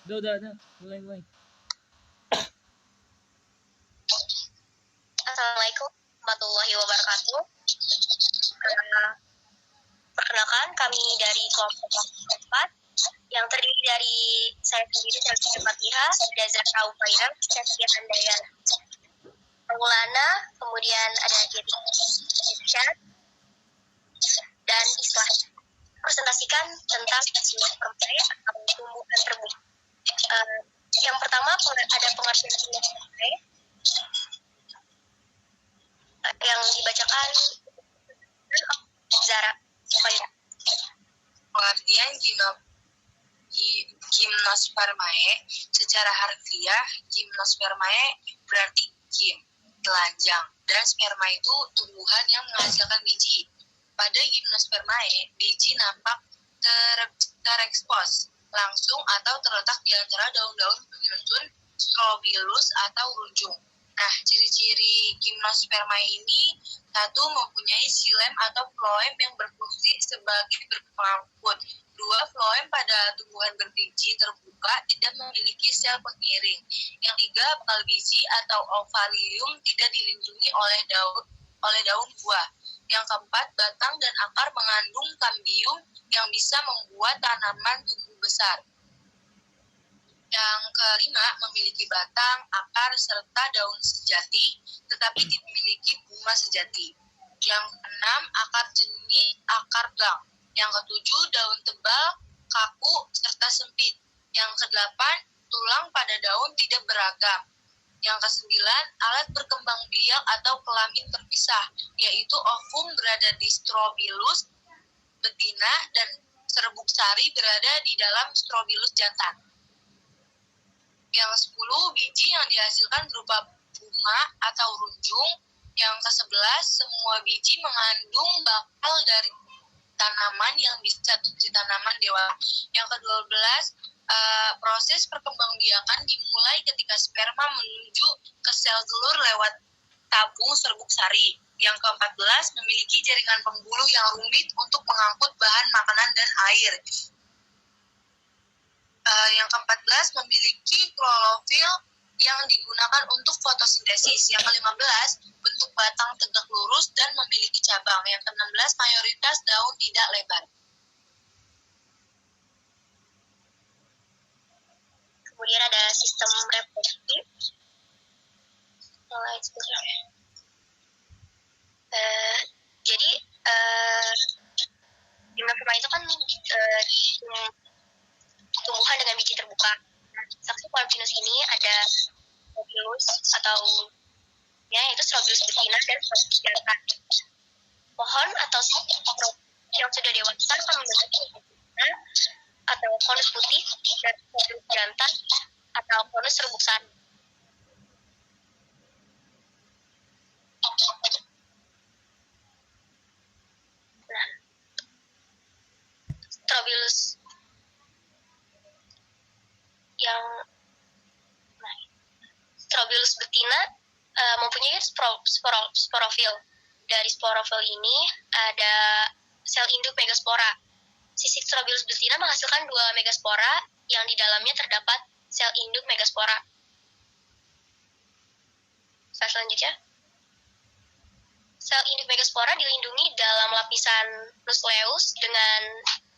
Udah. Mulai. Assalamualaikum warahmatullahi wabarakatuh. Perkenalkan, kami dari kelompok 4 yang terdiri dari saya sendiri, Selvi Fatihah, ada Zahra Ufairah, Syafia Handayani, Maulana, kemudian ada Irsyad, dan Islah. Presentasikan tentang simbol permai atau tumbuhan terbuka. Yang pertama ada pengertian simbol permai yang dibacakan Zara. Pengertian gimnospermae secara harfiah, gimnospermae berarti gim, telanjang, dan sperma itu tumbuhan yang menghasilkan biji. Pada gimnospermae, biji nampak terekspos langsung atau terletak di antara daun-daun penyusun strobilus atau runjung. Nah, ciri-ciri gimnospermae ini: satu, mempunyai xilem atau floem yang berfungsi sebagai berpengangkut. Dua, floem pada tumbuhan berbiji terbuka tidak memiliki sel pengiring. Yang tiga, bakal biji atau ovarium tidak dilindungi oleh daun buah. Yang keempat, batang dan akar mengandung kambium yang bisa membuat tanaman tumbuh besar. Yang kelima, memiliki batang, akar, serta daun sejati, tetapi tidak memiliki bunga sejati. Yang keenam, akar jenis, akar blang. Yang ketujuh, daun tebal, kaku, serta sempit. Yang kedelapan, tulang pada daun tidak beragam. Yang kesembilan, alat berkembang biak atau kelamin terpisah, yaitu ovum berada di strobilus betina dan serbuk sari berada di dalam strobilus jantan. Yang 10, biji yang dihasilkan berupa bunga atau runjung. Yang ke-11, semua biji mengandung bakal dari tanaman yang bisa jadi tanaman dewasa. Yang ke-12, proses perkembangbiakan dimulai ketika sperma menuju ke sel telur lewat tabung serbuk sari. Yang ke-14, memiliki jaringan pembuluh yang rumit untuk mengangkut bahan makanan dan air. Yang ke-14, memiliki klorofil yang digunakan untuk fotosintesis. Yang ke-15, bentuk batang tegak lurus dan memiliki cabang. Yang ke-16, mayoritas daun tidak lebar. Kemudian ada sistem reproduksi. Jadi gimnosperma itu kan tumbuhan dengan biji terbuka. Saksi genus ini ada Strobilus atau yaitu Strobilus betina dan Strobilus jantan. Pohon atau yang sudah dewasa akan membentuk betina atau konus putih dan Strobilus jantan atau konus serbuk sari. Nah, Strobilus Strobilus betina mempunyai sporofil. Dari sporofil ini ada sel induk megaspora. Sisik Strobilus betina menghasilkan 2 megaspora yang di dalamnya terdapat sel induk megaspora. Slide selanjutnya. Sel induk megaspora dilindungi dalam lapisan nukleus dengan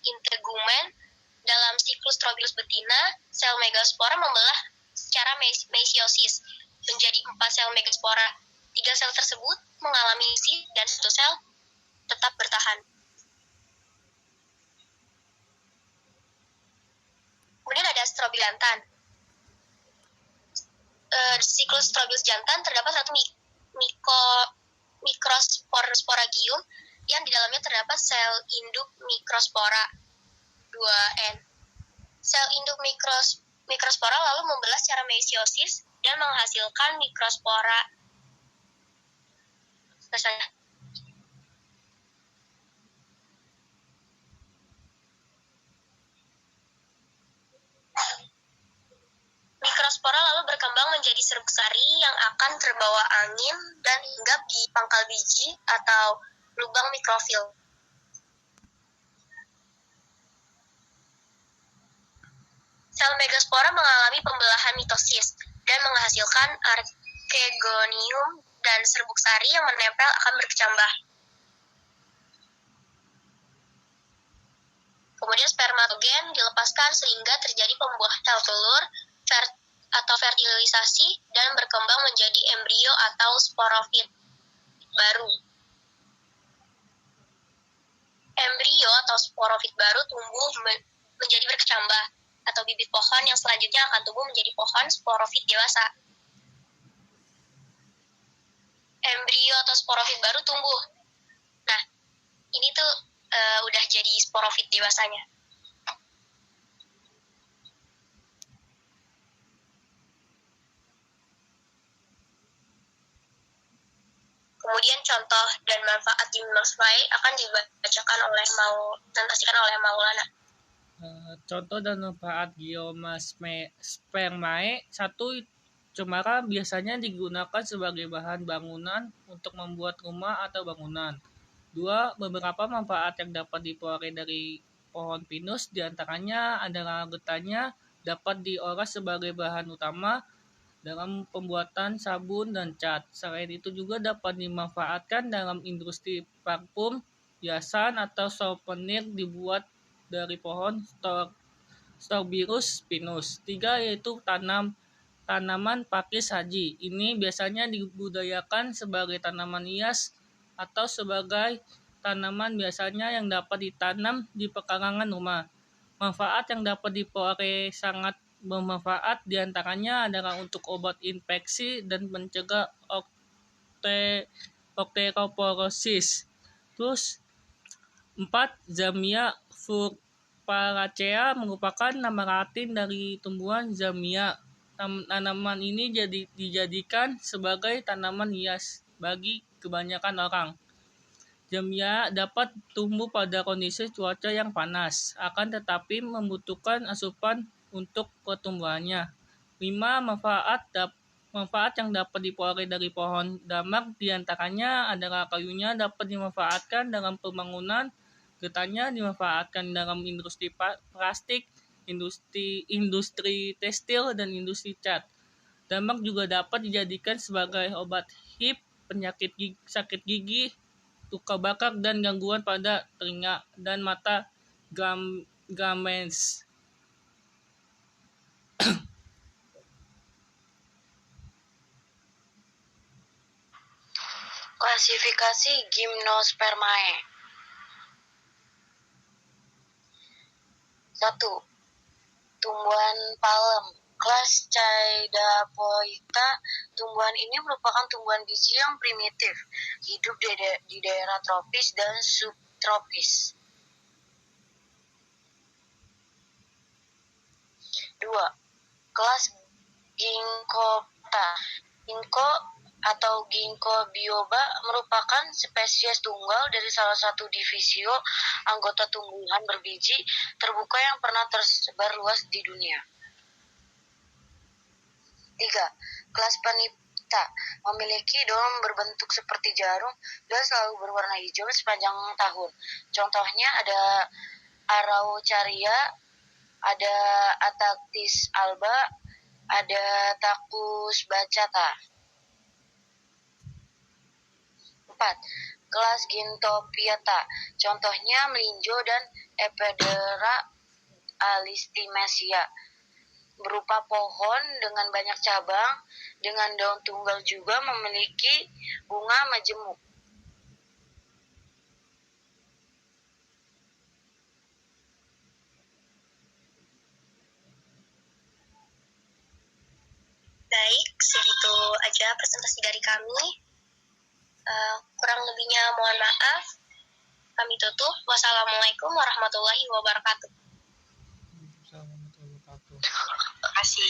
integumen. Dalam siklus Strobilus betina, sel megaspora membelah secara mesiosis menjadi 4 sel megaspora. 3 sel tersebut mengalami isi dan 1 sel tetap bertahan. Kemudian ada Strobilus jantan. Siklus Strobilus jantan terdapat 1 mikrosporagium yang di dalamnya terdapat sel induk mikrospora 2N. Sel induk mikrospora lalu membelah secara mesiosis dan menghasilkan mikrospora. Mikrospora lalu berkembang menjadi serbuk sari yang akan terbawa angin dan hinggap di pangkal biji atau lubang mikrofil. Sel Sel megaspora mengalami pembelahan mitosis dan menghasilkan archegonium dan serbuk sari yang menempel akan berkecambah. Kemudian spermatogen dilepaskan sehingga terjadi pembuahan sel telur atau fertilisasi dan berkembang menjadi embrio atau sporofit baru. Embrio atau sporofit baru tumbuh menjadi berkecambah atau bibit pohon yang selanjutnya akan tumbuh menjadi pohon sporofit dewasa. Embrio atau sporofit baru tumbuh. Nah, ini tuh udah jadi sporofit dewasanya. Kemudian contoh dan manfaat gimnospermae akan dibacakan oleh Maulana. Contoh dan manfaat Gymnospermae. 1. Cemara biasanya digunakan sebagai bahan bangunan untuk membuat rumah atau bangunan. 2. Beberapa manfaat yang dapat diperoleh dari pohon pinus, diantaranya adalah getahnya dapat diolah sebagai bahan utama dalam pembuatan sabun dan cat. Selain itu juga dapat dimanfaatkan dalam industri parfum, hiasan, atau souvenir dibuat dari pohon Staurbirus pinus. 3. Yaitu tanaman pakis haji. Ini biasanya dibudidayakan sebagai tanaman hias atau sebagai tanaman biasanya yang dapat ditanam di pekarangan rumah. Manfaat yang dapat diperoleh sangat bermanfaat, diantaranya adalah untuk obat infeksi dan mencegah osteoporosis. Terus 4. Zamia furfaracea merupakan nama latin dari tumbuhan zamia. Tanaman ini dijadikan sebagai tanaman hias bagi kebanyakan orang. Zamia dapat tumbuh pada kondisi cuaca yang panas, akan tetapi membutuhkan asupan untuk pertumbuhannya. 5. Manfaat yang dapat diperoleh dari pohon damak, diantaranya adalah kayunya dapat dimanfaatkan dalam pembangunan, getahnya dimanfaatkan dalam industri plastik, industri tekstil, dan industri cat. Damak juga dapat dijadikan sebagai obat HIV, penyakit sakit gigi, luka bakar, dan gangguan pada telinga dan mata gamens. Klasifikasi Gymnospermae. 1. Tumbuhan palem, kelas Chaidapoita. Tumbuhan ini merupakan tumbuhan biji yang primitif, hidup di daerah tropis dan subtropis. 2. Kelas Ginkgopta. Ginkgo atau Ginkgo biloba merupakan spesies tunggal dari salah satu divisio anggota tumbuhan berbiji terbuka yang pernah tersebar luas di dunia. 3. Kelas Panipta memiliki daun berbentuk seperti jarum dan selalu berwarna hijau sepanjang tahun. Contohnya ada Araucaria, ada Atactis alba, ada Tacus baccata. 4. Kelas Gintophyta, contohnya melinjo dan Ephedra alistimesia, berupa pohon dengan banyak cabang, dengan daun tunggal juga memiliki bunga majemuk. Baik, segitu aja presentasi dari kami. Kurang lebihnya mohon maaf. Kami tutup. Wassalamualaikum warahmatullahi wabarakatuh. Assalamualaikum warahmatullahi wabarakatuh. Terima kasih.